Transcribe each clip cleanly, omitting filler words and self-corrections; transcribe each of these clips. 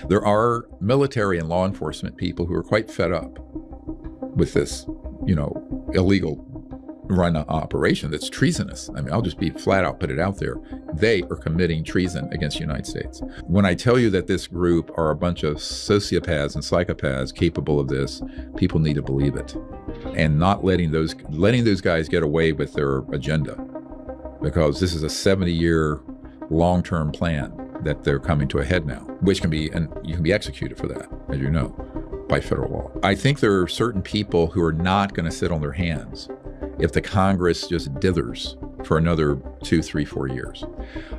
There are military and law enforcement people who are quite fed up with this, illegal run operation that's treasonous. I mean, I'll just be flat out put it out there. They are committing treason against the United States. When I tell you that this group are a bunch of sociopaths and psychopaths capable of this, people need to believe it, and not letting those guys get away with their agenda, because this is a 70-year long-term plan that they're coming to a head now, which can be, and you can be executed for that, as you know, by federal law. I think there are certain people who are not going to sit on their hands if the Congress just dithers for another 2, 3, 4 years.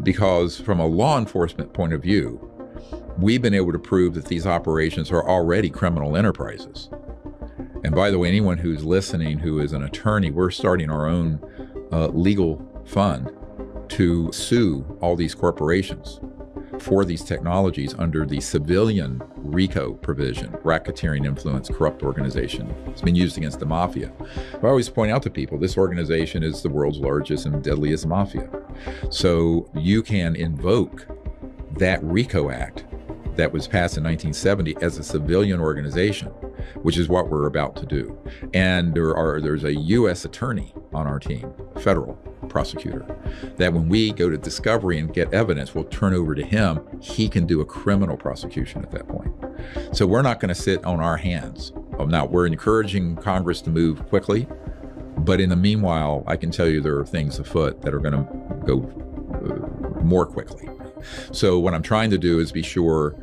Because from a law enforcement point of view, we've been able to prove that these operations are already criminal enterprises. And by the way, anyone who's listening who is an attorney, we're starting our own legal fund to sue all these corporations for these technologies under the civilian RICO provision, racketeering, influence, corrupt organization. It's been used against the mafia. I always point out to people, this organization is the world's largest and deadliest mafia. So you can invoke that RICO Act that was passed in 1970 as a civilian organization, which is what we're about to do. And there's a U.S. attorney on our team, federal prosecutor, that when we go to discovery and get evidence, we'll turn over to him. He can do a criminal prosecution at that point. So we're not going to sit on our hands. Now, we're encouraging Congress to move quickly, but in the meanwhile, I can tell you there are things afoot that are going to go more quickly. So what I'm trying to do is be sure,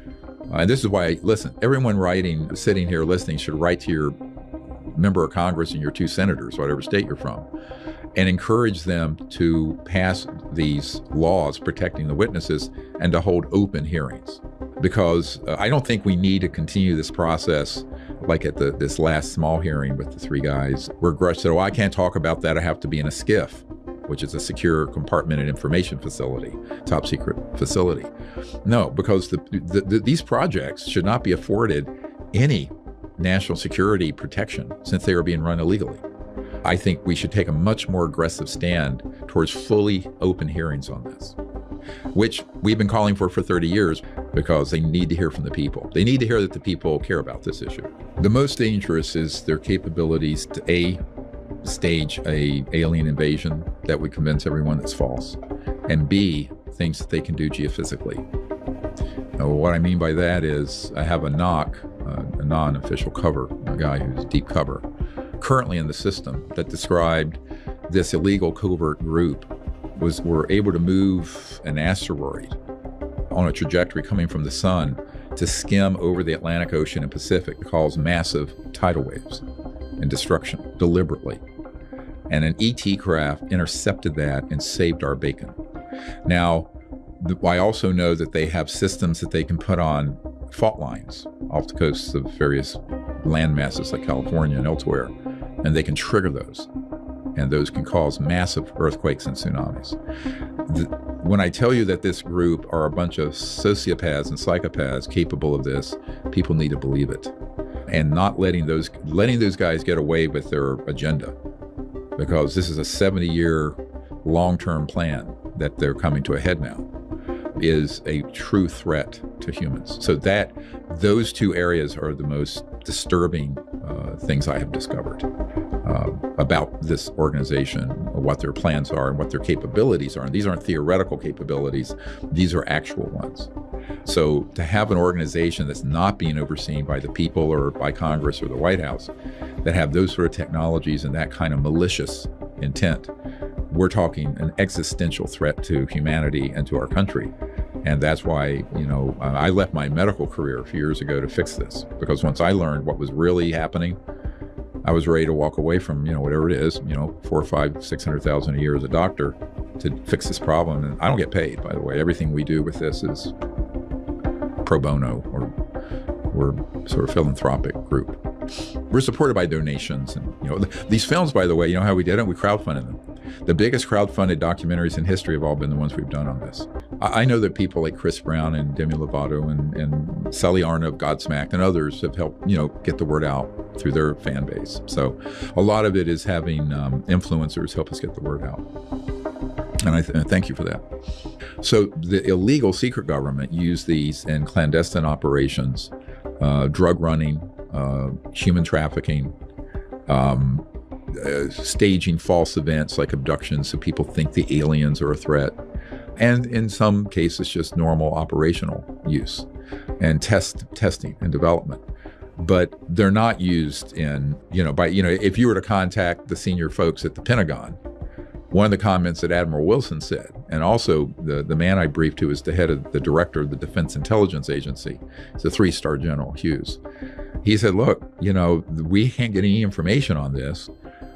and this is why, listen, everyone sitting here listening should write to your member of Congress and your 2 senators, whatever state you're from, and encourage them to pass these laws protecting the witnesses and to hold open hearings. Because I don't think we need to continue this process like at this last small hearing with the 3 guys where Grush said, I can't talk about that. I have to be in a SCIF, which is a secure compartmented information facility, top secret facility. No, because these projects should not be afforded any national security protection since they are being run illegally. I think we should take a much more aggressive stand towards fully open hearings on this, which we've been calling for 30 years because they need to hear from the people. They need to hear that the people care about this issue. The most dangerous is their capabilities to stage a alien invasion that would convince everyone that's false, and B, things that they can do geophysically. Now, what I mean by that is I have a NOC, a non-official cover, a guy who's deep cover, currently in the system that described this illegal covert group were able to move an asteroid on a trajectory coming from the sun to skim over the Atlantic Ocean and Pacific to cause massive tidal waves and destruction deliberately. And an ET craft intercepted that and saved our bacon. Now, I also know that they have systems that they can put on fault lines off the coasts of various land masses like California and elsewhere, and they can trigger those. And those can cause massive earthquakes and tsunamis. When I tell you that this group are a bunch of sociopaths and psychopaths capable of this, people need to believe it, and not letting those guys get away with their agenda, because this is a 70-year long-term plan that they're coming to a head now, is a true threat to humans. So those 2 areas are the most disturbing things I have discovered about this organization, what their plans are and what their capabilities are. And these aren't theoretical capabilities, these are actual ones. So to have an organization that's not being overseen by the people or by Congress or the White House, that have those sort of technologies and that kind of malicious intent, we're talking an existential threat to humanity and to our country. And that's why, I left my medical career a few years ago to fix this, because once I learned what was really happening, I was ready to walk away from, whatever it is, 400,000 or 500,000, 600,000 a year as a doctor to fix this problem. And I don't get paid, by the way. Everything we do with this is pro bono, or we're sort of philanthropic group. We're supported by donations. And, these films, by the way, how we did it? We crowdfunded them. The biggest crowdfunded documentaries in history have all been the ones we've done on this. I know that people like Chris Brown and Demi Lovato and Sally Arna of Godsmack and others have helped, get the word out through their fan base. So a lot of it is having influencers help us get the word out. And I thank you for that. So the illegal secret government used these in clandestine operations, drug running, human trafficking, staging false events like abductions so people think the aliens are a threat, and in some cases just normal operational use and testing and development. But they're not used in, if you were to contact the senior folks at the Pentagon, one of the comments that Admiral Wilson said, and also the man I briefed, who is the head of the director of the Defense Intelligence Agency, is a 3-star General Hughes. He said, look, we can't get any information on this,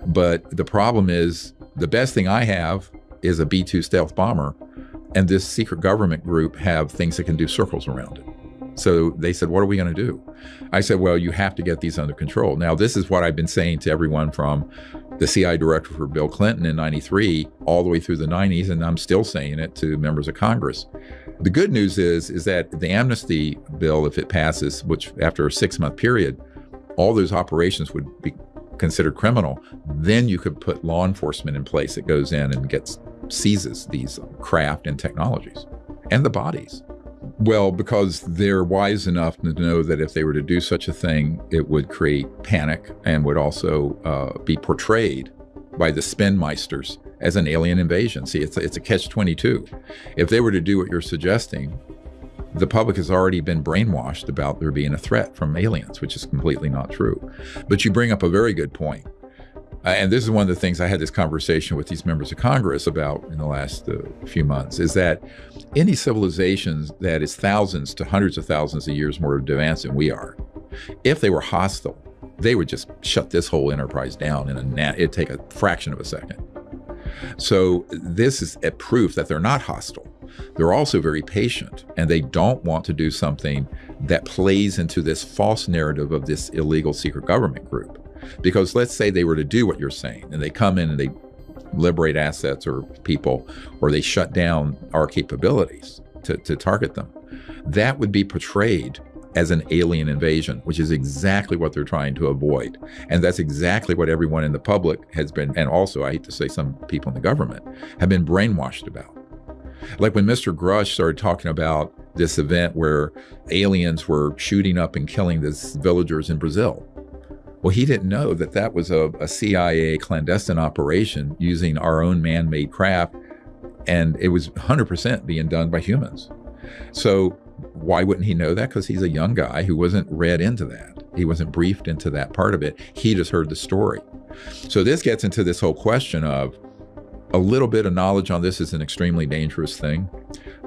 but the problem is the best thing I have is a B-2 stealth bomber, and this secret government group have things that can do circles around it. So they said, what are we going to do? I said, well, you have to get these under control. Now, this is what I've been saying to everyone from the CIA director for Bill Clinton in 93 all the way through the 90s, and I'm still saying it to members of Congress. The good news is that the amnesty bill, if it passes, which after a 6-month period, all those operations would be considered criminal, then you could put law enforcement in place that goes in and seizes these craft and technologies and the bodies. Well, because they're wise enough to know that if they were to do such a thing, it would create panic and would also be portrayed by the spinmeisters as an alien invasion. See, it's a catch-22. If they were to do what you're suggesting, the public has already been brainwashed about there being a threat from aliens, which is completely not true. But you bring up a very good point. And this is one of the things I had this conversation with these members of Congress about in the last few months, is that any civilizations that is thousands to hundreds of thousands of years more advanced than we are, if they were hostile, they would just shut this whole enterprise down it'd take a fraction of a second. So this is a proof that they're not hostile. They're also very patient, and they don't want to do something that plays into this false narrative of this illegal secret government group. Because let's say they were to do what you're saying, and they come in and they liberate assets or people, or they shut down our capabilities to target them. That would be portrayed as an alien invasion, which is exactly what they're trying to avoid. And that's exactly what everyone in the public has been, and also, I hate to say, some people in the government have been brainwashed about. Like when Mr. Grush started talking about this event where aliens were shooting up and killing these villagers in Brazil. Well, he didn't know that that was a CIA clandestine operation using our own man-made craft, and it was 100% being done by humans. So why wouldn't he know that? Because he's a young guy who wasn't read into that. He wasn't briefed into that part of it. He just heard the story. So this gets into this whole question of a little bit of knowledge on this is an extremely dangerous thing,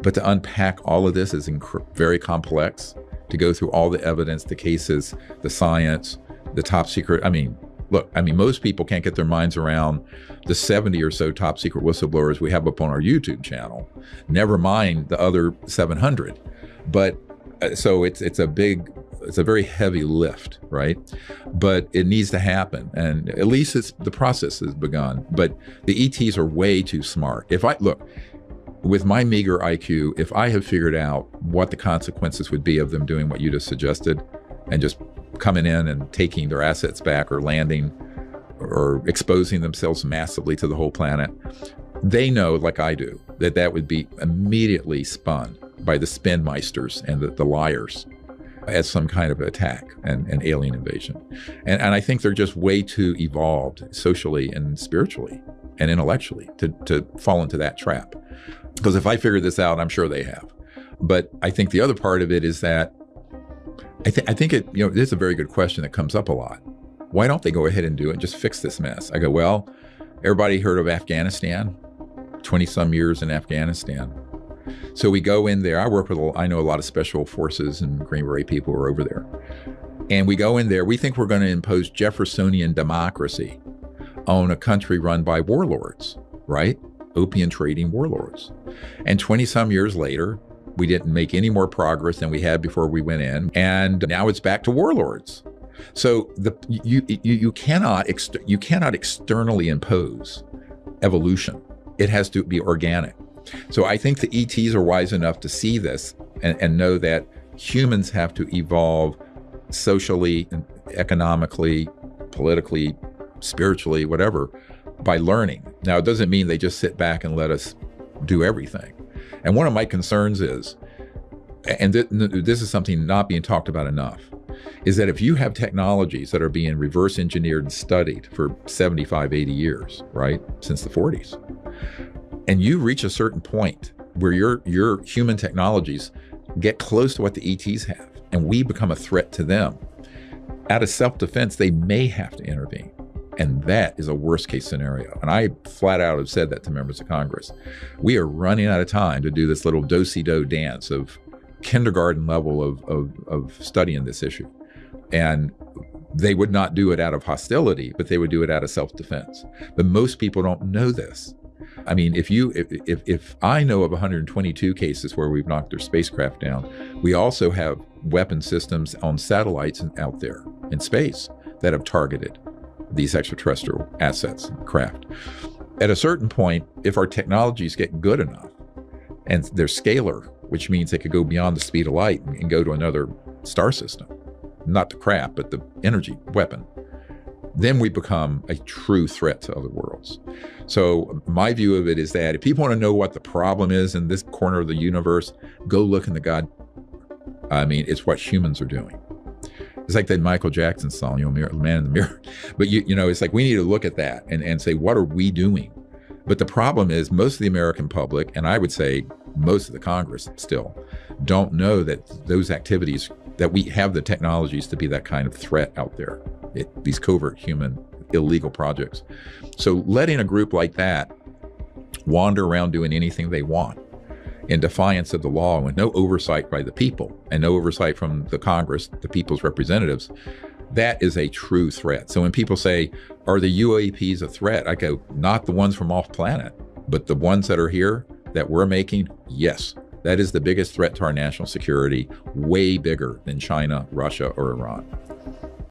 but to unpack all of this is very complex, to go through all the evidence, the cases, the science, the top secret. Most people can't get their minds around the 70 or so top secret whistleblowers we have up on our YouTube channel, never mind the other 700. But so it's a very heavy lift, right? But it needs to happen. And at least the process has begun. But the ETs are way too smart. With my meager IQ, if I have figured out what the consequences would be of them doing what you just suggested and just coming in and taking their assets back or landing or exposing themselves massively to the whole planet, they know, like I do, that would be immediately spun by the spinmeisters and the liars as some kind of attack and alien invasion. And I think they're just way too evolved socially and spiritually and intellectually to fall into that trap. Because if I figure this out, I'm sure they have. But I think the other part of it is that I think this is a very good question that comes up a lot. Why don't they go ahead and do it and just fix this mess? I go, well, everybody heard of Afghanistan? 20-some years in Afghanistan. So we go in there. I know a lot of special forces and Green Beret people who are over there. And we go in there. We think we're going to impose Jeffersonian democracy on a country run by warlords, right? Opium trading warlords. And 20-some years later, we didn't make any more progress than we had before we went in. And now it's back to warlords. So you cannot externally impose evolution. It has to be organic. So I think the ETs are wise enough to see this and know that humans have to evolve socially, economically, politically, spiritually, whatever, by learning. Now, it doesn't mean they just sit back and let us do everything. And one of my concerns is, and this is something not being talked about enough, is that if you have technologies that are being reverse engineered and studied for 75, 80 years, right, since the 40s, and you reach a certain point where your human technologies get close to what the ETs have, and we become a threat to them, out of self-defense, they may have to intervene. And that is a worst case scenario. And I flat out have said that to members of Congress. We are running out of time to do this little do-si-do dance of kindergarten level of studying this issue. And they would not do it out of hostility, but they would do it out of self-defense. But most people don't know this. I mean, if I know of 122 cases where we've knocked their spacecraft down, we also have weapon systems on satellites out there in space that have targeted these extraterrestrial assets and craft. At a certain point, if our technologies get good enough and they're scalar, which means they could go beyond the speed of light and go to another star system, not the craft, but the energy weapon, then we become a true threat to other worlds. So my view of it is that if people want to know what the problem is in this corner of the universe, go look in the God. I mean, it's what humans are doing. It's like that Michael Jackson song, Man in the Mirror. But it's like we need to look at that and say, what are we doing? But the problem is most of the American public, and I would say most of the Congress still, don't know that those activities, that we have the technologies to be that kind of threat out there, these covert human illegal projects. So letting a group like that wander around doing anything they want in defiance of the law with no oversight by the people and no oversight from the Congress, the people's representatives, that is a true threat. So when people say, are the UAPs a threat? I go, not the ones from off planet, but the ones that are here that we're making, yes. That is the biggest threat to our national security, way bigger than China, Russia, or Iran.